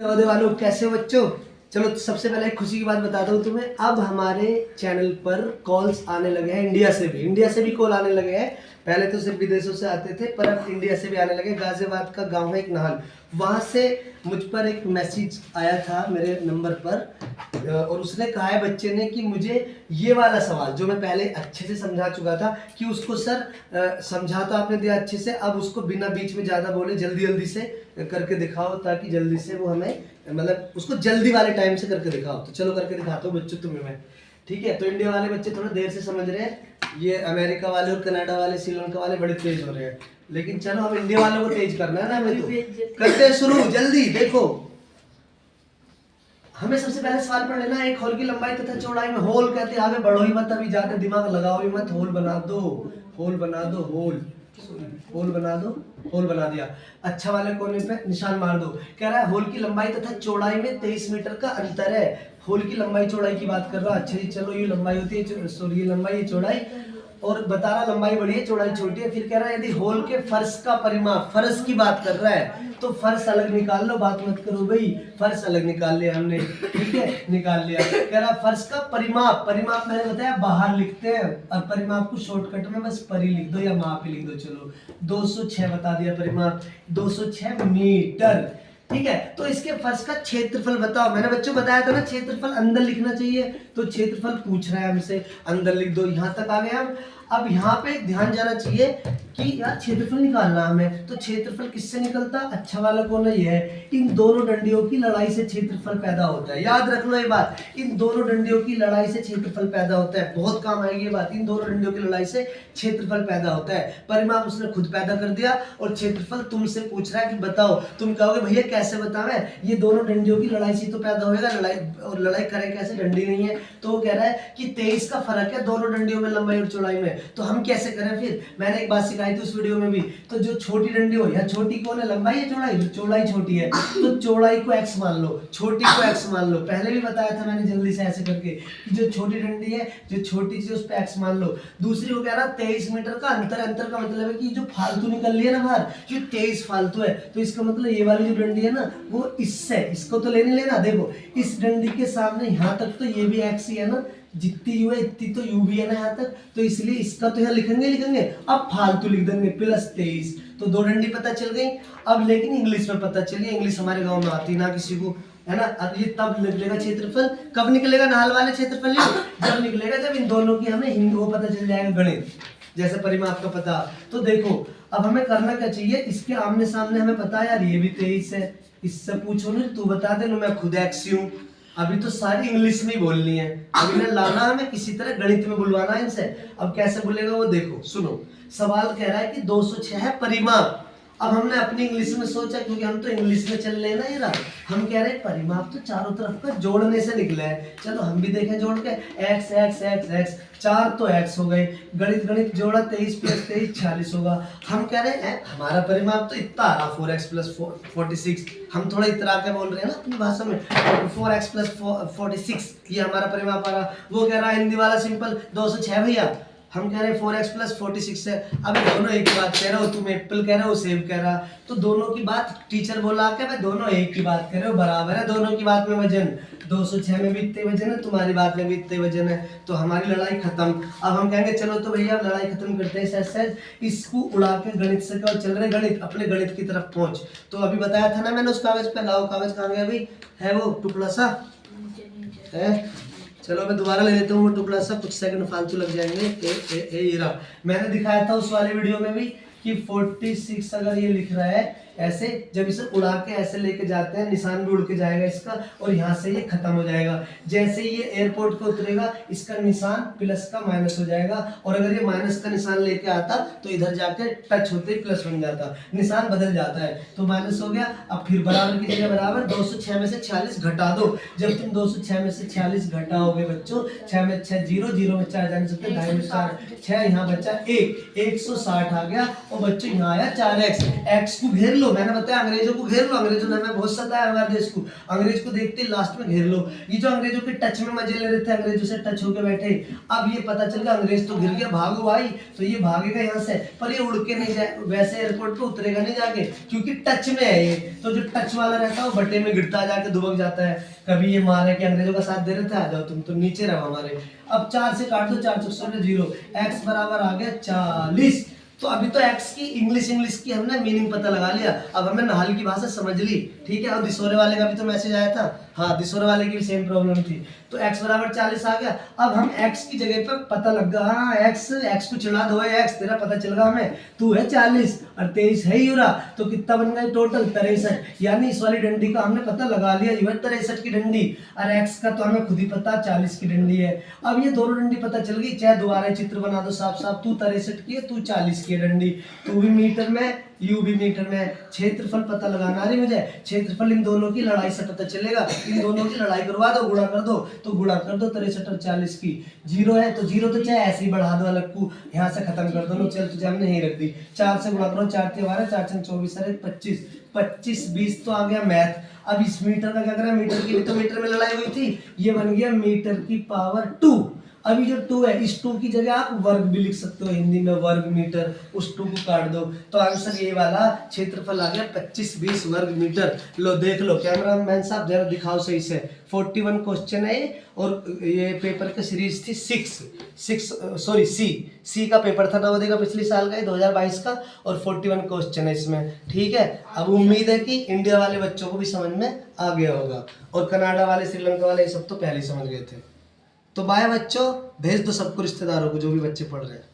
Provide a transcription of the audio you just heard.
नवोदय वालों कैसे हो बच्चों। चलो तो सबसे पहले एक खुशी की बात बताता हूँ तुम्हें। अब हमारे चैनल पर कॉल्स आने लगे हैं, इंडिया से भी कॉल आने लगे हैं। पहले तो सिर्फ विदेशों से आते थे, पर अब इंडिया से भी आने लगे। गाजियाबाद का गांव है एक नाहल, वहां से मुझ पर एक मैसेज आया था मेरे नंबर पर, और उसने कहा है बच्चे ने कि मुझे ये वाला सवाल जो मैं पहले अच्छे से समझा चुका था कि उसको सर समझा तो आपने दिया अच्छे से, अब उसको बिना बीच में ज़्यादा बोले जल्दी जल्दी से करके दिखाओ, ताकि जल्दी से वो हमें मतलब उसको जल्दी वाले टाइम से करके दिखाओ। तो चलो करके दिखाता हूँ बच्चों तुम्हें मैं। ठीक है, तो इंडिया वाले बच्चे थोड़ा देर से समझ रहे हैं, ये अमेरिका वाले और कनाडा वाले श्रीलंका वाले बड़े तेज हो रहे हैं। लेकिन चलो हम इंडिया वालों को तेज करना है ना, हमें तो करते हैं शुरू जल्दी। देखो हमें सबसे पहले सवाल पढ़ लेना, एक होल की लंबाई तथा चौड़ाई में, होल कहते हैं आगे बढ़ो ही मत, अभी ज्यादा दिमाग लगाओ ही मत, होल बना दो, होल बना दो, होल बना दो, होल बना दिया। अच्छा वाले कोने पे निशान मार दो। कह रहा है होल की लंबाई तथा चौड़ाई में 23 मीटर का अंतर है। होल की लंबाई चौड़ाई की बात कर रहा है। अच्छा जी चलो, ये लंबाई होती है, सॉरी ये लंबाई ये चौड़ाई, और बता रहा लंबाई बड़ी है चौड़ाई छोटी है। फिर कह रहा है यदि होल के फर्श का परिमाप, फर्श की बात कर रहा है तो फर्श अलग निकाल लो, बात मत करो भाई, फर्श अलग निकाल लिया हमने, ठीक है निकाल लिया। कह रहा फर्श का परिमाप, परिमाप मैंने बताया बाहर लिखते हैं, और परिमाप को शॉर्टकट में बस परी लिख दो या माप ही लिख दो। चलो 206 बता दिया परिमाप, 206 मीटर। ठीक है, तो इसके फर्श का क्षेत्रफल बताओ। मैंने बच्चों बताया था ना क्षेत्रफल अंदर लिखना चाहिए, तो क्षेत्रफल पूछ रहा है हमसे, अंदर लिख दो। यहां तक आ गए हम। अब यहाँ पे ध्यान जाना चाहिए कि यार क्षेत्रफल निकालना हमें, तो क्षेत्रफल किससे निकलता, अच्छा वाला कोना ये है, इन दोनों डंडियों की लड़ाई से क्षेत्रफल पैदा होता है। याद रख लो ये बात, इन दोनों डंडियों की लड़ाई से क्षेत्रफल पैदा होता है, बहुत काम आएगी ये बात। इन दोनों डंडियों की लड़ाई से क्षेत्रफल पैदा होता है। परिमाप उसने खुद पैदा कर दिया, और क्षेत्रफल तुमसे पूछ रहा है कि बताओ। तुम कहोगे भैया कैसे बतावे, ये दोनों डंडियों की लड़ाई से तो पैदा होगा, लड़ाई और लड़ाई करे कैसे, डंडी नहीं है। तो वो कह रहा है कि 23 का फर्क है दोनों डंडियों में, लंबाई और चौड़ाई में, तो हम कैसे करें। फिर मैंने एक बात सिखाई थी उस वीडियो में भी, तो जो छोटी डंडी हो, या छोटी कौन है, लंबाई या चौड़ाई, चौड़ाई छोटी है तो चौड़ाई को x मान लो, छोटी को x मान लो। पहले भी बताया था मैंने जल्दी से ऐसे करके, जो छोटी डंडी है, जो छोटी चीज उस पे x मान लो। दूसरी को कह रहा 23 मीटर का अंतर, अंतर का मतलब है कि जो फालतू निकल रही है ना बाहर, ये 23 फालतू है, तो इसका मतलब ये वाली जो डंडी है ना वो इससे, इसको तो लेने लेना। देखो इस डंडी के सामने यहाँ तक तो ये भी x ही है ना, जितनी यू है इतनी तो यू भी है ना यहाँ तक, तो इसलिए इसका तो यहाँ लिखेंगे। अब फालतू लिख देंगे +23, तो दो डंडी पता चल गई। अब लेकिन इंग्लिश में पता चलिए, इंग्लिश हमारे गांव में आती ना किसी को, है ना। अब ये तब निकलेगा क्षेत्रफल, कब निकलेगा नाल वाले क्षेत्रफल, जब निकलेगा जब इन दोनों की हमें हिंदू पता चल जाएगा, गणित जैसे परिमाप का पता। तो देखो अब हमें करना क्या चाहिए, इसके आमने सामने हमें पता है यार ये भी 23 है, इससे पूछो ना तू बता दे, मैं खुद एक्स हूँ। अभी तो सारी इंग्लिश में ही बोलनी है, अभी ना लाना हमें किसी तरह गणित में बुलवाना है इनसे। अब कैसे बोलेगा वो देखो, सुनो सवाल कह रहा है कि 206 है परिमाप। अब हमने अपनी इंग्लिश में सोचा, क्योंकि हम तो इंग्लिश में चल रहे ना ये रहा, हम कह रहे हैं परिमाप तो चारों तरफ का जोड़ने से निकला है। चलो हम भी देखें जोड़ के, x x x x, 4 तो x हो गए, गणित गणित जोड़ा 23 + 23 46 होगा। हम कह रहे हैं हमारा परिमाप तो इतना आ रहा 4x + 46, हम थोड़ा इतरा के बोल रहे हैं ना अपनी भाषा में, 4x + 46 ये हमारा परिमाप आ रहा। वो कह रहा है हिंदी वाला सिंपल 206 भैया, हम कह रहे हैं 4x + 46 है। अब दोनों एक ही बात कह रहे हो, तुम एप्पल कह रहे हो सेब कह रहा, तो दोनों की बात टीचर बोला के भाई दोनों एक ही बात कह रहे हो, बराबर है दोनों की बात में वजन। 206 में भी इतने वजन है, तुम्हारी बात में भी इतने वजन है, तो हमारी लड़ाई खत्म। अब हम कहेंगे चलो तो भैया लड़ाई खत्म करते हैं सहज सहज, इसको उड़ा के गणित से क्या चल रहे गणित, अपने गणित की तरफ पहुंच। तो अभी बताया था ना मैंने उस कागज पे, लाओ कागज कहाँ गया भाई, है वो टुकड़ा सा है, चलो मैं दोबारा ले लेता हूँ वो टुकड़ा सा, कुछ सेकंड फालतू लग जाएंगे। ये रहा, मैंने दिखाया था उस वाले वीडियो में भी कि 46 अगर ये लिख रहा है ऐसे, जब इसे उड़ा के ऐसे लेके जाते हैं निशान भी उड़ के जाएगा इसका, और यहाँ से ये खत्म हो जाएगा। जैसे ये एयरपोर्ट पे उतरेगा इसका निशान प्लस का माइनस हो जाएगा, और अगर ये माइनस का निशान लेके आता तो इधर जाके टच होते ही प्लस बन जाता, निशान बदल जाता है, तो माइनस हो गया। अब फिर बराबर की जगह बराबर, 206 में से 46 घटा दो। जब तुम 206 में से 46 घटाओगे बच्चों, 6 में 6 0, 0 में 4 जाने सकते, 2 में 4 6, यहाँ बचा 1, 160 आ गया, और बच्चों यहाँ आया 4x, x को घेर लो, लो, मैंने बताया अंग्रेजों को घेर लो, अंग्रेजों ने हमें बहुत सताया हमारे देश को, अंग्रेज को देखते ही लास्ट में घेर लो। ये जो अंग्रेजों के टच में मजे ले रहे थे, अंग्रेजों से टच होके बैठे, अब ये पता चल गया अंग्रेज तो गिर गया, भागो भाई, तो ये भागेगा यहाँ से, पर ये उड़ के नहीं जाए, वैसे एयरपोर्ट पे उतरेगा नहीं जाके, क्योंकि टच में है ये, तो जो टच वाला रहता है वो बट्टे में गिरता जाके दुबक जाता है। कभी ये मारे कि अंग्रेजों का साथ दे रहे थे, आ जाओ तुम तो नीचे रहो हमारे। अब 4 से काट दो, 4 चौक 0, x बराबर आ गया 40। तो अभी तो x की इंग्लिश की हमने मीनिंग पता लगा लिया, अब हमें नहाल की भाषा समझ ली, ठीक है। और दिसोरे वाले का भी तो मैसेज आया था, हाँ दिसोरे वाले की भी सेम प्रॉब्लम थी। तो x बराबर 40 आ गया। अब हम x की जगह पे पता लग गया, हाँ x को चिढ़ा दो, x तेरा पता चल गया हमें, तू है 40 और 23 है यूरा, तो कितना बन गया टोटल 63, यानी इस वाली डंडी का हमने पता लगा लिया, ये 63 की डंडी, और x का तो हमें खुद ही पता 40 की डंडी है। अब ये दोनों डंडी पता चल गई, चाहे दोबारा चित्र बना दो साफ साफ, तू 63 की है, तू 40 की है डंडी, तू भी मीटर में, यू भी मीटर में। क्षेत्रफल पता लगाना है मुझे, क्षेत्रफल इन दोनों की लड़ाई से पता चलेगा, इन दोनों की लड़ाई करवा दो, गुणा कर दो, तो गुणा कर दो 63 और 40 की, 0 है तो 0 तो चाहे ऐसे ही बढ़ा दो अलग को, यहाँ से खत्म कर दो, चल तुझे हमने यही रख दी, 4 से गुणा करो, 4 × 12, 4 × 24 अरे 25, 25 20 तो आ गया मैथ। अब इस मीटर का क्या करें, मीटर की भी तो मीटर में लड़ाई हुई थी, ये बन गया मीटर की पावर 2। अभी जो 2 है, इस 2 की जगह आप वर्ग भी लिख सकते हो हिंदी में, वर्ग मीटर, उस 2 को काट दो, तो आंसर ये वाला क्षेत्रफल आ गया 25-20 वर्ग मीटर। लो देख लो कैमरामैन साहब जरा दिखाओ सही से, 41 क्वेश्चन है और ये पेपर की सीरीज थी सी का पेपर था नवोदय का पिछले साल का 2022 का, और 41 क्वेश्चन है इसमें, ठीक है। अब उम्मीद है कि इंडिया वाले बच्चों को भी समझ में आ गया होगा, और कनाडा वाले, श्रीलंका वाले ये सब तो पहले ही समझ गए थे। तो बाय बच्चों, भेज दो सबको रिश्तेदारों को जो भी बच्चे पढ़ रहे हैं।